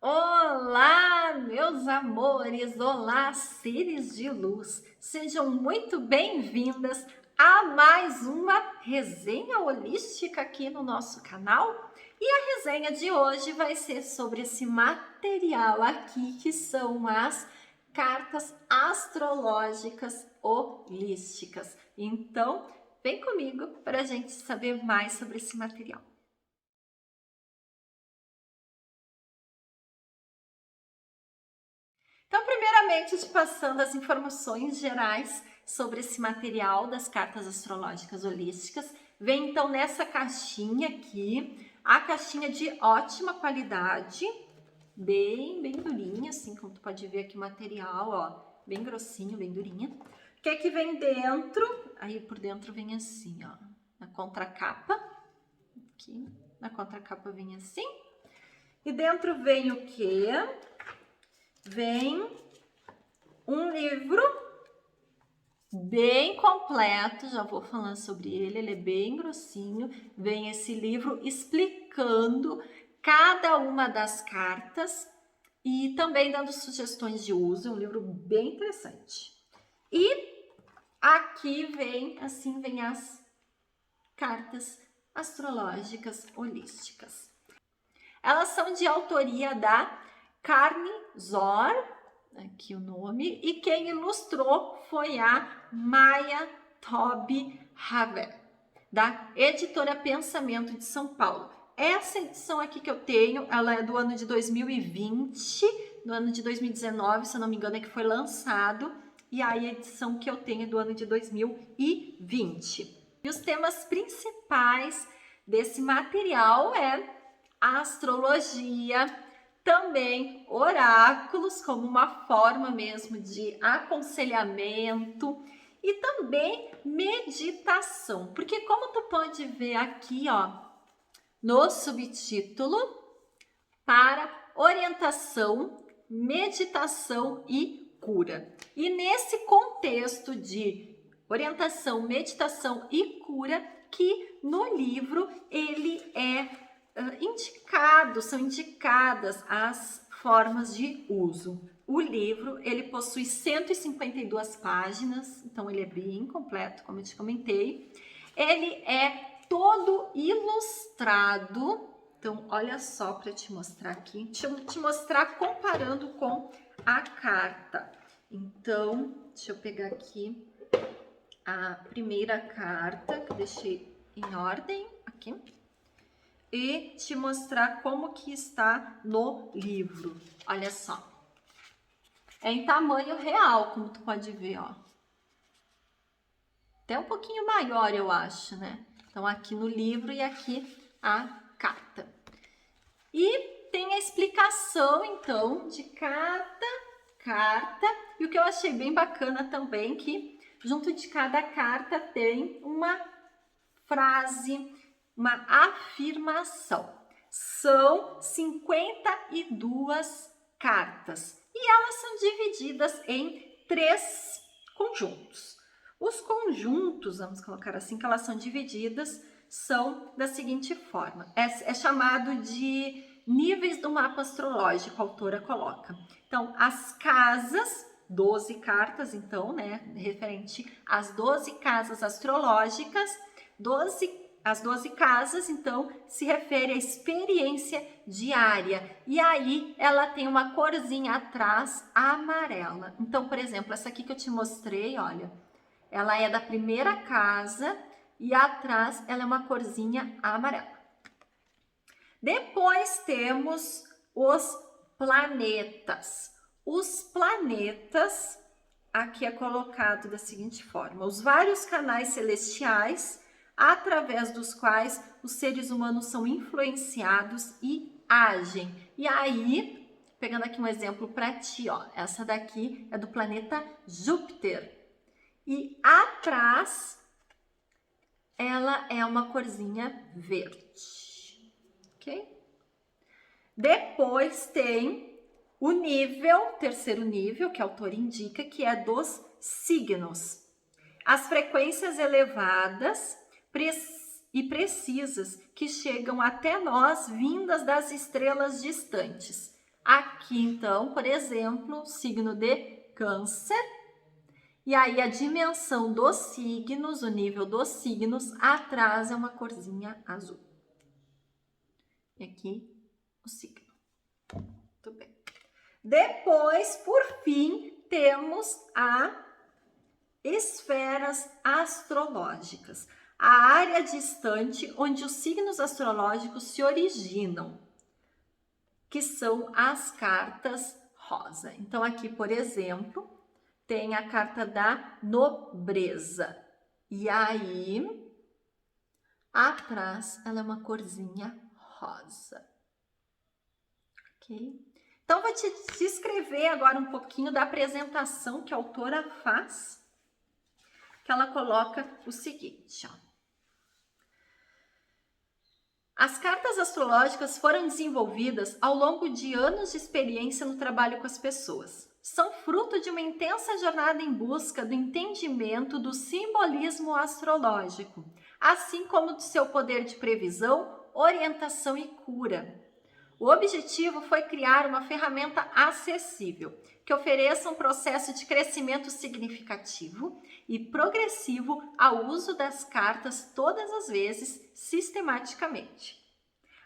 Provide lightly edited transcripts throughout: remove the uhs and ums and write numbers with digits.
Olá, meus amores! Olá, seres de luz! Sejam muito bem-vindas a mais uma resenha holística aqui no nosso canal. E a resenha de hoje vai ser sobre esse material aqui, que são as cartas astrológicas holísticas. Então, vem comigo para a gente saber mais sobre esse material. Então, primeiramente, te passando as informações gerais sobre esse material das cartas astrológicas holísticas. Vem então nessa caixinha aqui, a caixinha de ótima qualidade, bem durinha, assim como tu pode ver aqui o material, ó, bem grossinho, bem durinha. O que é que vem dentro? Aí por dentro vem assim, ó, na contracapa, aqui, na contracapa vem assim. E dentro vem o quê? Vem um livro bem completo, já vou falando sobre ele é bem grossinho. Vem esse livro explicando cada uma das cartas e também dando sugestões de uso, é um livro bem interessante. E aqui vem, assim, vem as cartas astrológicas holísticas. Elas são de autoria da Carne Zor, aqui o nome, e quem ilustrou foi a Maya Tobi Haver, da editora Pensamento de São Paulo. Essa edição aqui que eu tenho, ela é do ano de 2020, no ano de 2019, se eu não me engano, é que foi lançado, e aí a edição que eu tenho é do ano de 2020. E os temas principais desse material é a astrologia, também oráculos como uma forma mesmo de aconselhamento e também meditação, porque como tu pode ver aqui, ó, no subtítulo, para orientação, meditação e cura. E nesse contexto de orientação, meditação e cura, que no livro ele é são indicadas as formas de uso. O livro, ele possui 152 páginas, então ele é bem completo, como eu te comentei. Ele é todo ilustrado, então olha só para te mostrar aqui, deixa eu te mostrar comparando com a carta. Então, deixa eu pegar aqui a primeira carta, que eu deixei em ordem aqui, e te mostrar como que está no livro. Olha só. É em tamanho real, como tu pode ver, ó. Até um pouquinho maior, eu acho, né? Então, aqui no livro e aqui a carta. E tem a explicação, então, de cada carta. E o que eu achei bem bacana também, que junto de cada carta tem uma frase, uma afirmação. São 52 cartas e elas são divididas em 3 conjuntos. Os conjuntos, vamos colocar assim, que elas são divididas, são da seguinte forma. É chamado de níveis do mapa astrológico, a autora coloca. Então, as casas, 12 cartas, então, né, referente às 12 casas astrológicas, as 12 casas, então, se refere à experiência diária. E aí, ela tem uma corzinha atrás amarela. Então, por exemplo, essa aqui que eu te mostrei, olha, ela é da primeira casa e atrás ela é uma corzinha amarela. Depois temos os planetas. Os planetas, aqui é colocado da seguinte forma: os vários canais celestiais através dos quais os seres humanos são influenciados e agem. E aí, pegando aqui um exemplo para ti, ó, essa daqui é do planeta Júpiter. E atrás, ela é uma corzinha verde, ok? Depois tem o nível, terceiro nível, que a autora indica, que é dos signos. As frequências elevadas e precisas que chegam até nós, vindas das estrelas distantes. Aqui, então, por exemplo, signo de Câncer. E aí a dimensão dos signos, o nível dos signos, atrás é uma corzinha azul. E aqui o signo. Muito bem. Depois, por fim, temos as esferas astrológicas. A área distante onde os signos astrológicos se originam, que são as cartas rosa. Então, aqui, por exemplo, tem a carta da nobreza. E aí, atrás, ela é uma corzinha rosa. Ok? Então, vou te descrever agora um pouquinho da apresentação que a autora faz, que ela coloca o seguinte, ó. As cartas astrológicas foram desenvolvidas ao longo de anos de experiência no trabalho com as pessoas. São fruto de uma intensa jornada em busca do entendimento do simbolismo astrológico, assim como do seu poder de previsão, orientação e cura. O objetivo foi criar uma ferramenta acessível, que ofereça um processo de crescimento significativo e progressivo ao uso das cartas todas as vezes, sistematicamente.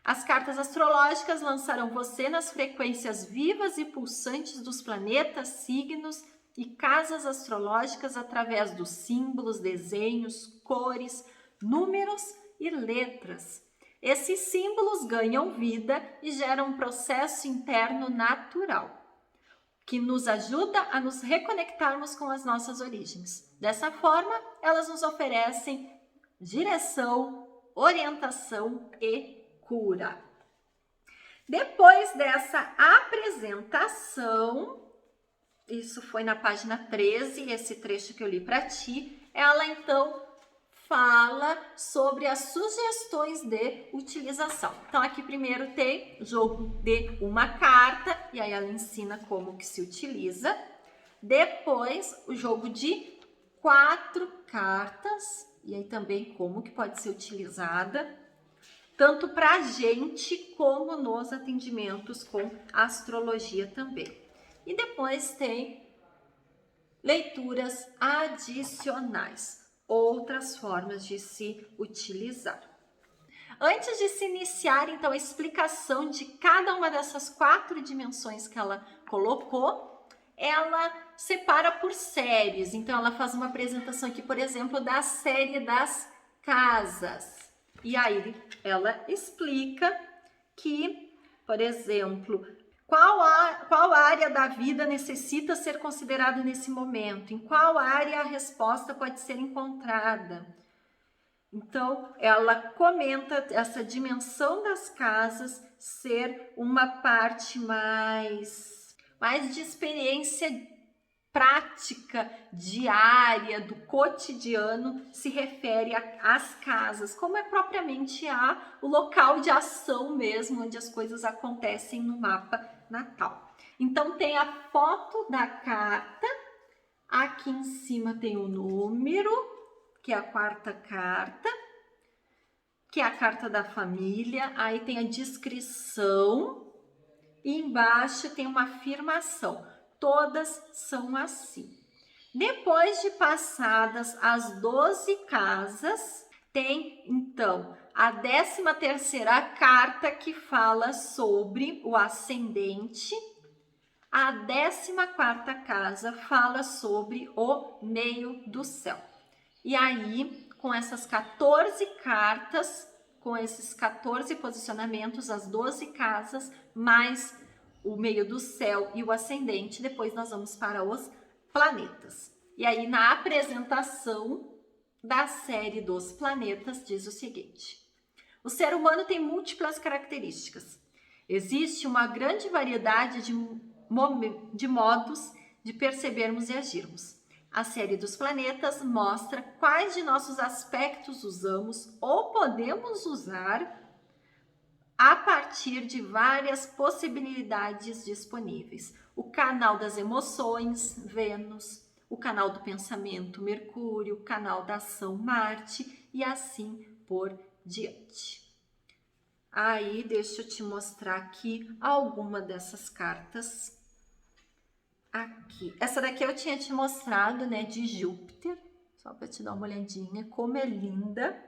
As cartas astrológicas lançarão você nas frequências vivas e pulsantes dos planetas, signos e casas astrológicas através dos símbolos, desenhos, cores, números e letras. Esses símbolos ganham vida e geram um processo interno natural, que nos ajuda a nos reconectarmos com as nossas origens. Dessa forma, elas nos oferecem direção, orientação e cura. Depois dessa apresentação, isso foi na página 13, esse trecho que eu li para ti, ela então fala sobre as sugestões de utilização. Então, aqui primeiro tem jogo de uma carta, e aí ela ensina como que se utiliza. Depois, o jogo de 4 cartas, e aí também como que pode ser utilizada, tanto para a gente como nos atendimentos com astrologia também. E depois tem leituras adicionais, outras formas de se utilizar. Antes de se iniciar, então, a explicação de cada uma dessas 4 dimensões que ela colocou, ela separa por séries. Então, ela faz uma apresentação aqui, por exemplo, da série das casas. E aí, ela explica que, por exemplo, qual área da vida necessita ser considerada nesse momento? Em qual área a resposta pode ser encontrada? Então, ela comenta essa dimensão das casas ser uma parte mais de experiência prática, diária, do cotidiano, se refere às casas, como é propriamente o local de ação mesmo, onde as coisas acontecem no mapa natal. Então, tem a foto da carta, aqui em cima tem o número, que é a 4ª carta, que é a carta da família, aí tem a descrição e embaixo tem uma afirmação. Todas são assim. Depois de passadas as 12 casas, tem então a 13ª carta que fala sobre o ascendente. A 14ª casa fala sobre o meio do céu. E aí, com essas 14 cartas, com esses 14 posicionamentos, as 12 casas, mais o meio do céu e o ascendente, depois nós vamos para os planetas. E aí, na apresentação da série dos planetas, diz o seguinte: o ser humano tem múltiplas características. Existe uma grande variedade de modos de percebermos e agirmos. A série dos planetas mostra quais de nossos aspectos usamos ou podemos usar a partir de várias possibilidades disponíveis. O canal das emoções, Vênus, o canal do pensamento, Mercúrio, o canal da ação, Marte, e assim por diante. Aí, deixa eu te mostrar aqui alguma dessas cartas. Aqui. Essa daqui eu tinha te mostrado, né, de Júpiter. Só para te dar uma olhadinha, como é linda.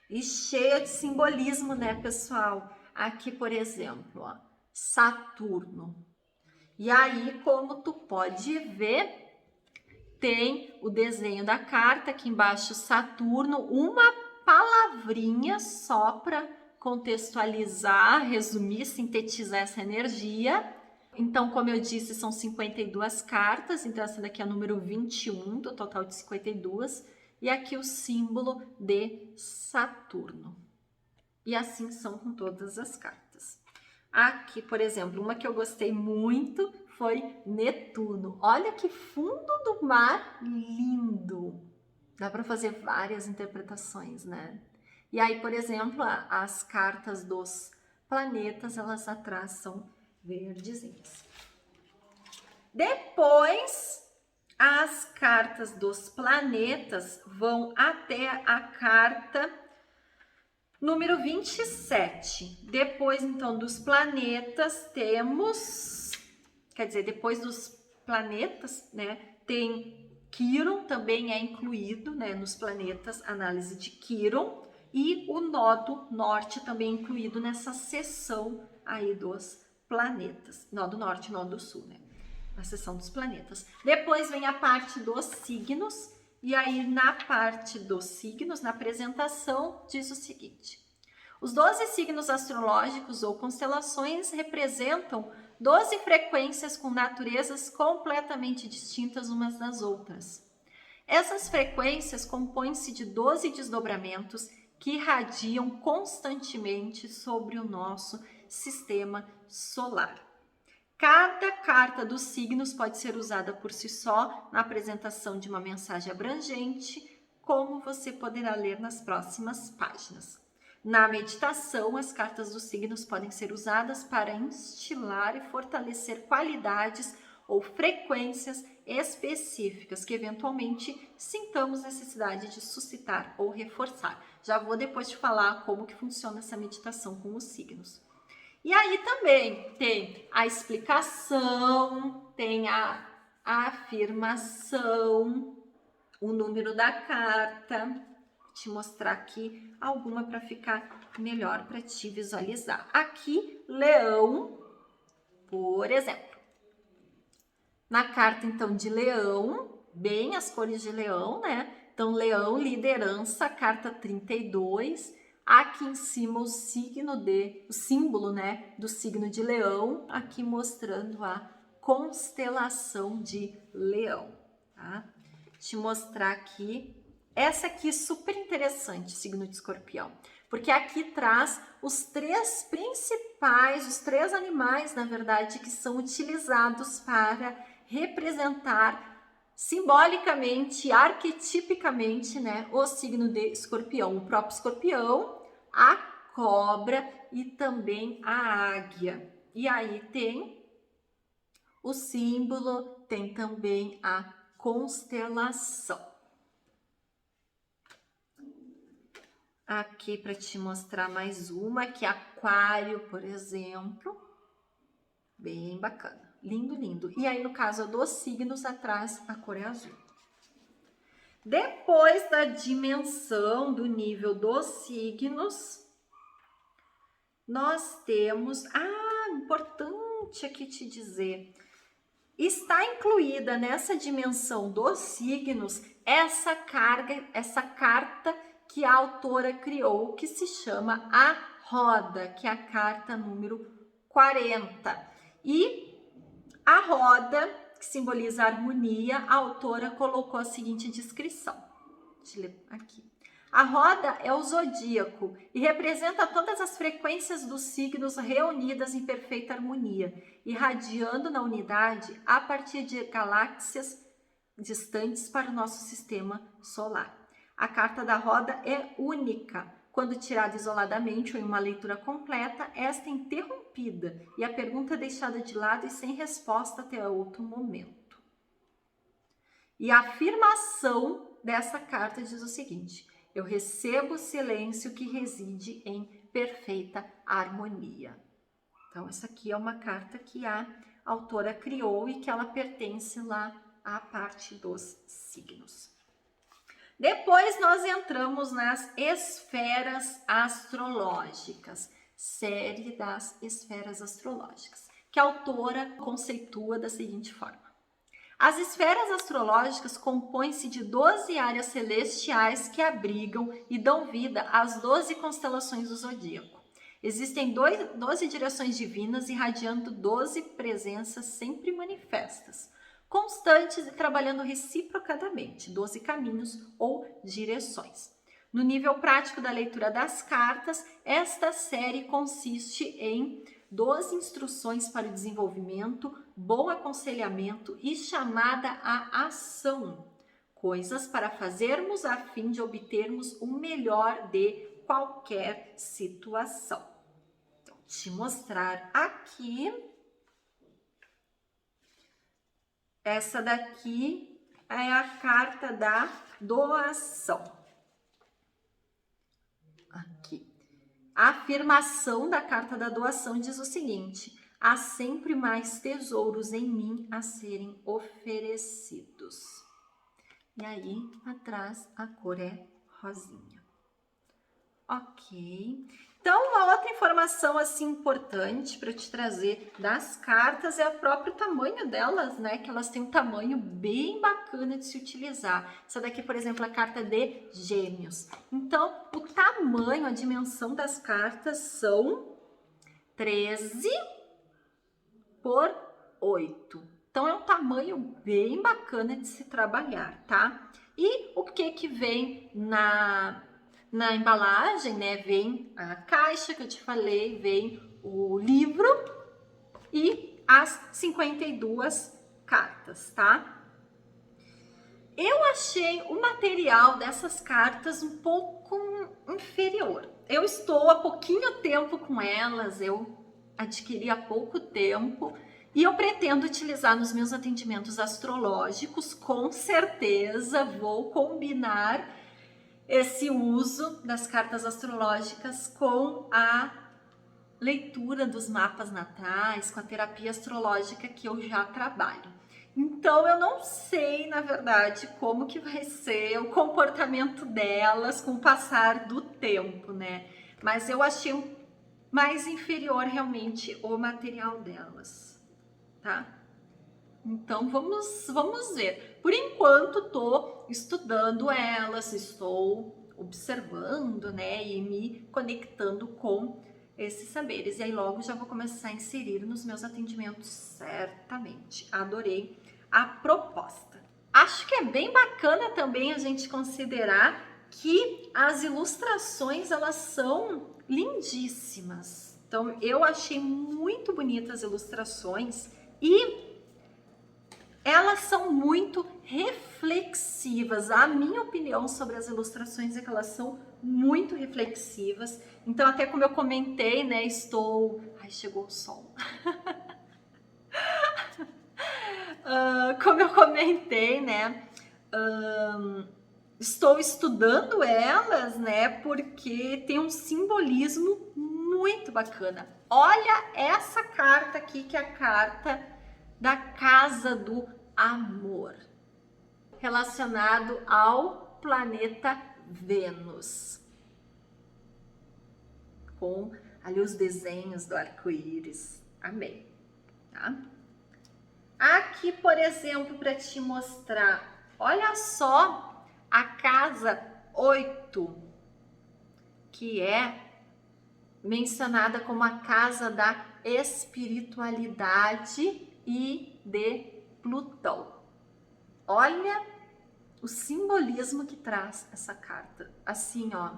E cheia de simbolismo, né, pessoal? Aqui, por exemplo, ó, Saturno. E aí, como tu pode ver, tem o desenho da carta, aqui embaixo Saturno, uma palavrinha só para contextualizar, resumir, sintetizar essa energia. Então, como eu disse, são 52 cartas, então essa daqui é a número 21 do total de 52, e aqui o símbolo de Saturno. E assim são com todas as cartas. Aqui, por exemplo, uma que eu gostei muito foi Netuno. Olha que fundo do mar lindo! Dá para fazer várias interpretações, né? E aí, por exemplo, as cartas dos planetas, elas atrás são verdezinhas. Depois, as cartas dos planetas vão até a carta número 27. Depois, então, dos planetas, temos... Quer dizer, depois dos planetas, né, tem Quiron, também é incluído, né, nos planetas, análise de Quiron. E o nodo norte também é incluído nessa seção aí dos planetas. Nodo norte e nodo sul, né? A seção dos planetas. Depois vem a parte dos signos. E aí, na parte dos signos, na apresentação, diz o seguinte: os 12 signos astrológicos ou constelações representam 12 frequências com naturezas completamente distintas umas das outras. Essas frequências compõem-se de 12 desdobramentos que irradiam constantemente sobre o nosso sistema solar. Cada carta dos signos pode ser usada por si só na apresentação de uma mensagem abrangente, como você poderá ler nas próximas páginas. Na meditação, as cartas dos signos podem ser usadas para instilar e fortalecer qualidades ou frequências específicas que eventualmente sintamos necessidade de suscitar ou reforçar. Já vou depois te falar como que funciona essa meditação com os signos. E aí também tem a explicação, tem a afirmação, o número da carta. Vou te mostrar aqui alguma para ficar melhor para te visualizar. Aqui, Leão, por exemplo. Na carta, então, de Leão, bem as cores de Leão, né? Então, Leão, liderança, carta 32. Aqui em cima o símbolo, né, do signo de Leão, aqui mostrando a constelação de Leão, tá? Te mostrar aqui, essa aqui é super interessante, signo de Escorpião, porque aqui traz os três principais, os três animais, na verdade, que são utilizados para representar simbolicamente, arquetipicamente, né, o signo de Escorpião, o próprio Escorpião, a cobra e também a águia. E aí tem o símbolo, tem também a constelação. Aqui para te mostrar mais uma, que é Aquário, por exemplo. Bem bacana. Lindo, lindo. E aí, no caso dos signos, atrás a cor é azul. Depois da dimensão do nível dos signos, nós temos... importante aqui te dizer. Está incluída nessa dimensão dos signos essa carta que a autora criou, que se chama a roda, que é a carta número 40. E a roda, que simboliza a harmonia, a autora colocou a seguinte descrição. Deixa eu ler aqui. A roda é o zodíaco e representa todas as frequências dos signos reunidas em perfeita harmonia, irradiando na unidade a partir de galáxias distantes para o nosso sistema solar. A carta da roda é única. Quando tirada isoladamente ou em uma leitura completa, esta é interrompida e a pergunta é deixada de lado e sem resposta até outro momento. E a afirmação dessa carta diz o seguinte: eu recebo o silêncio que reside em perfeita harmonia. Então, essa aqui é uma carta que a autora criou e que ela pertence lá à parte dos signos. Depois nós entramos nas esferas astrológicas, série das esferas astrológicas, que a autora conceitua da seguinte forma. As esferas astrológicas compõem-se de 12 áreas celestiais que abrigam e dão vida às 12 constelações do zodíaco. Existem 12 direções divinas irradiando 12 presenças sempre manifestas, constantes e trabalhando reciprocadamente, 12 caminhos ou direções. No nível prático da leitura das cartas, esta série consiste em 12 instruções para o desenvolvimento, bom aconselhamento e chamada à ação. Coisas para fazermos a fim de obtermos o melhor de qualquer situação. Então, te mostrar aqui. Essa daqui é a carta da doação. Aqui. A afirmação da carta da doação diz o seguinte: há sempre mais tesouros em mim a serem oferecidos. E aí, atrás, a cor é rosinha. Ok. Então, uma outra informação assim importante para te trazer das cartas é o próprio tamanho delas, né? Que elas têm um tamanho bem bacana de se utilizar. Essa daqui, por exemplo, é a carta de Gêmeos. Então, o tamanho, a dimensão das cartas são 13 por 8. Então, é um tamanho bem bacana de se trabalhar, tá? E o que vem na embalagem, né? Vem a caixa que eu te falei, vem o livro e as 52 cartas, tá? Eu achei o material dessas cartas um pouco inferior. Eu estou há pouquinho tempo com elas, eu adquiri há pouco tempo e eu pretendo utilizar nos meus atendimentos astrológicos. Com certeza vou combinar esse uso das cartas astrológicas com a leitura dos mapas natais, com a terapia astrológica que eu já trabalho. Então, eu não sei, na verdade, como que vai ser o comportamento delas com o passar do tempo, né? Mas eu achei mais inferior realmente o material delas, tá? Então, vamos ver. Por enquanto, estou estudando elas, estou observando, né, e me conectando com esses saberes. E aí, logo já vou começar a inserir nos meus atendimentos, certamente. Adorei a proposta. Acho que é bem bacana também a gente considerar que as ilustrações, elas são lindíssimas. Então, eu achei muito bonitas as ilustrações e elas são muito reflexivas. A minha opinião sobre as ilustrações é que elas são muito reflexivas. Então, até como eu comentei, né, Ai, chegou o sol. Como eu comentei, né, estou estudando elas, né, porque tem um simbolismo muito bacana. Olha essa carta aqui, que é a carta da casa do amor, relacionado ao planeta Vênus, com ali os desenhos do arco-íris. Amei, tá? Aqui, por exemplo, para te mostrar, olha só a casa 8, que é mencionada como a casa da espiritualidade e de Plutão. Olha o simbolismo que traz essa carta. Assim, ó,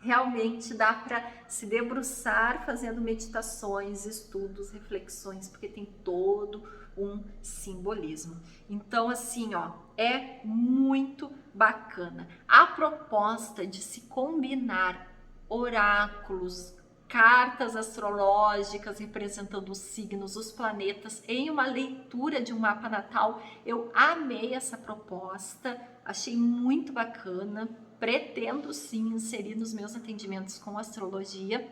realmente dá para se debruçar fazendo meditações, estudos, reflexões, porque tem todo um simbolismo. Então, assim, ó, é muito bacana. A proposta de se combinar oráculos, cartas astrológicas representando os signos, os planetas, em uma leitura de um mapa natal. Eu amei essa proposta, achei muito bacana, pretendo sim inserir nos meus atendimentos com astrologia.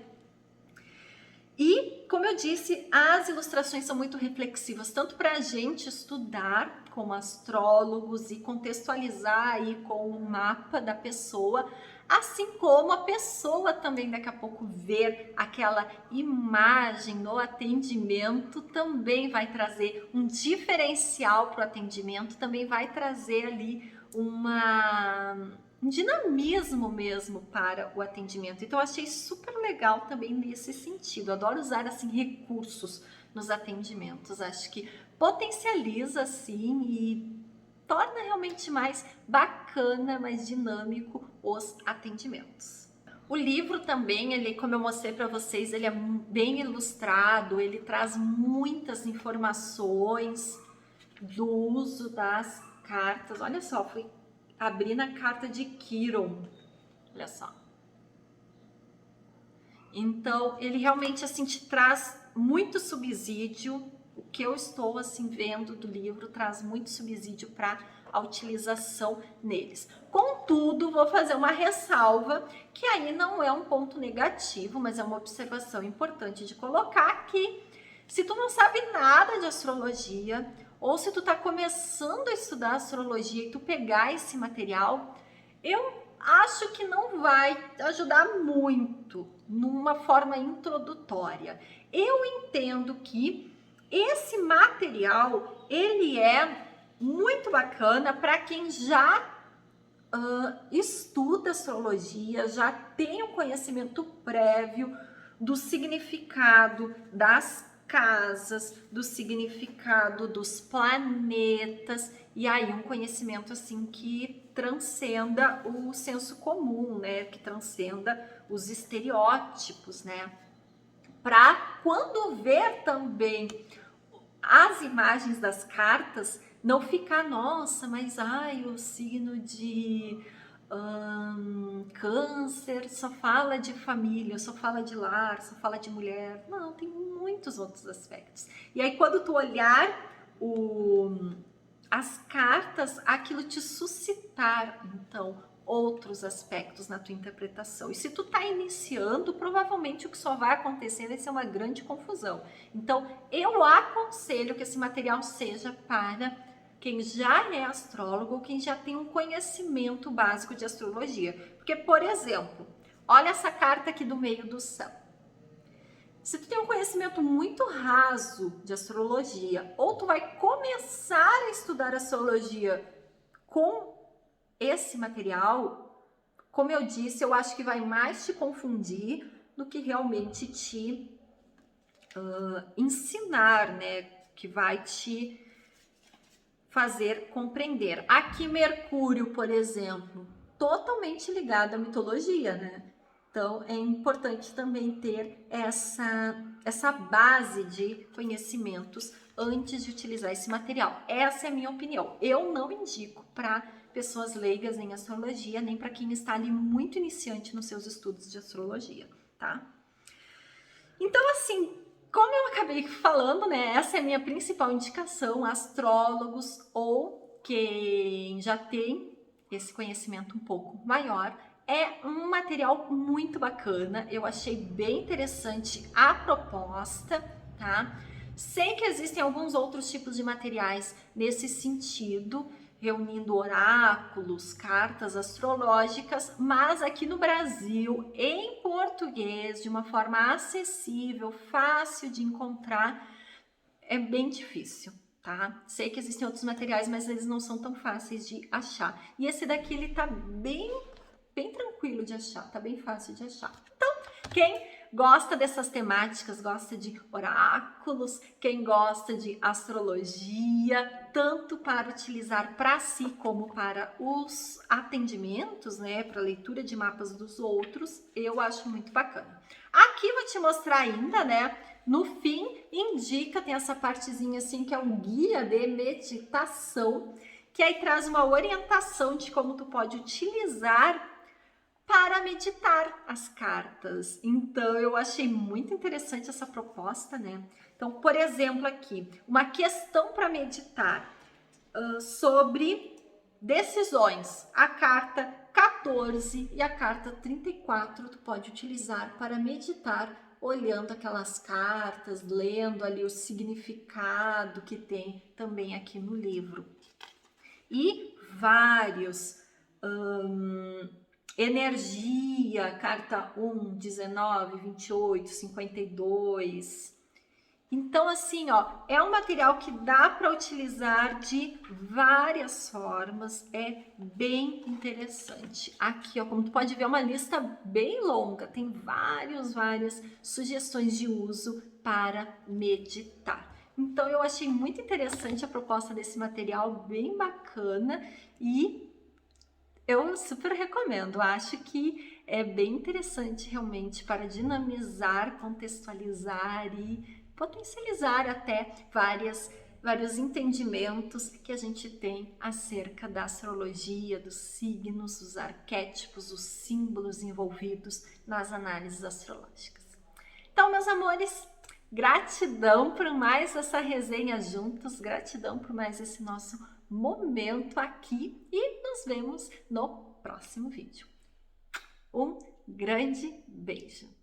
E, como eu disse, as ilustrações são muito reflexivas, tanto para a gente estudar como astrólogos e contextualizar aí com o mapa da pessoa, assim como a pessoa também daqui a pouco ver aquela imagem no atendimento, também vai trazer um diferencial para o atendimento, também vai trazer ali um dinamismo mesmo para o atendimento. Então, eu achei super legal também nesse sentido. Eu adoro usar assim recursos nos atendimentos. Acho que potencializa assim e torna realmente mais bacana, mais dinâmico os atendimentos. O livro também, ele, como eu mostrei para vocês, ele é bem ilustrado, ele traz muitas informações do uso das cartas. Olha só, fui abrir na carta de Quiron. Olha só. Então, ele realmente assim te traz muito subsídio. O que eu estou assim vendo do livro traz muito subsídio para a utilização neles. Contudo, vou fazer uma ressalva, que aí não é um ponto negativo, mas é uma observação importante de colocar, que se tu não sabe nada de astrologia, ou se tu tá começando a estudar astrologia e tu pegar esse material, eu acho que não vai ajudar muito numa forma introdutória. Eu entendo que esse material, ele é muito bacana para quem já estuda astrologia, já tem um conhecimento prévio do significado das casas, do significado dos planetas, e aí um conhecimento assim que transcenda o senso comum, né? Que transcenda os estereótipos, né? Para quando ver também as imagens das cartas, não ficar, nossa, mas ai, o signo de câncer só fala de família, só fala de lar, só fala de mulher. Não, tem muitos outros aspectos. E aí quando tu olhar as cartas, aquilo te suscitar, então, outros aspectos na tua interpretação. E se tu tá iniciando, provavelmente o que só vai acontecer vai ser uma grande confusão. Então, eu aconselho que esse material seja para quem já é astrólogo ou quem já tem um conhecimento básico de astrologia. Porque, por exemplo, olha essa carta aqui do meio do céu. Se tu tem um conhecimento muito raso de astrologia, ou tu vai começar a estudar astrologia com esse material, como eu disse, eu acho que vai mais te confundir do que realmente te ensinar, né? Que vai te fazer compreender. Aqui Mercúrio, por exemplo, totalmente ligado à mitologia, né? Então, é importante também ter essa base de conhecimentos antes de utilizar esse material. Essa é a minha opinião. Eu não indico para pessoas leigas em astrologia, nem para quem está ali muito iniciante nos seus estudos de astrologia, tá? Então, assim, como eu acabei falando, né, essa é a minha principal indicação, astrólogos ou quem já tem esse conhecimento um pouco maior. É um material muito bacana, eu achei bem interessante a proposta, tá? Sei que existem alguns outros tipos de materiais nesse sentido, reunindo oráculos, cartas astrológicas, mas aqui no Brasil, em português, de uma forma acessível, fácil de encontrar, é bem difícil, tá? Sei que existem outros materiais, mas eles não são tão fáceis de achar. E esse daqui, ele tá bem tranquilo de achar, tá bem fácil de achar. Então, quem gosta dessas temáticas, gosta de oráculos, quem gosta de astrologia, tanto para utilizar para si como para os atendimentos, né, para leitura de mapas dos outros, eu acho muito bacana. Aqui vou te mostrar ainda, né, no fim indica, tem essa partezinha assim que é um guia de meditação, que aí traz uma orientação de como tu pode utilizar para meditar as cartas. Então, eu achei muito interessante essa proposta, né? Então, por exemplo, aqui, uma questão para meditar sobre decisões. A carta 14 e a carta 34 tu pode utilizar para meditar olhando aquelas cartas, lendo ali o significado que tem também aqui no livro. E vários energia, carta 1, 19, 28, 52. Então, assim, ó, é um material que dá para utilizar de várias formas, é bem interessante. Aqui, ó, como tu pode ver, é uma lista bem longa, tem várias sugestões de uso para meditar. Então, eu achei muito interessante a proposta desse material, bem bacana, e eu super recomendo. Acho que é bem interessante realmente para dinamizar, contextualizar e potencializar até vários entendimentos que a gente tem acerca da astrologia, dos signos, os arquétipos, os símbolos envolvidos nas análises astrológicas. Então, meus amores, gratidão por mais essa resenha juntos, gratidão por mais esse nosso momento aqui e nos vemos no próximo vídeo. Um grande beijo!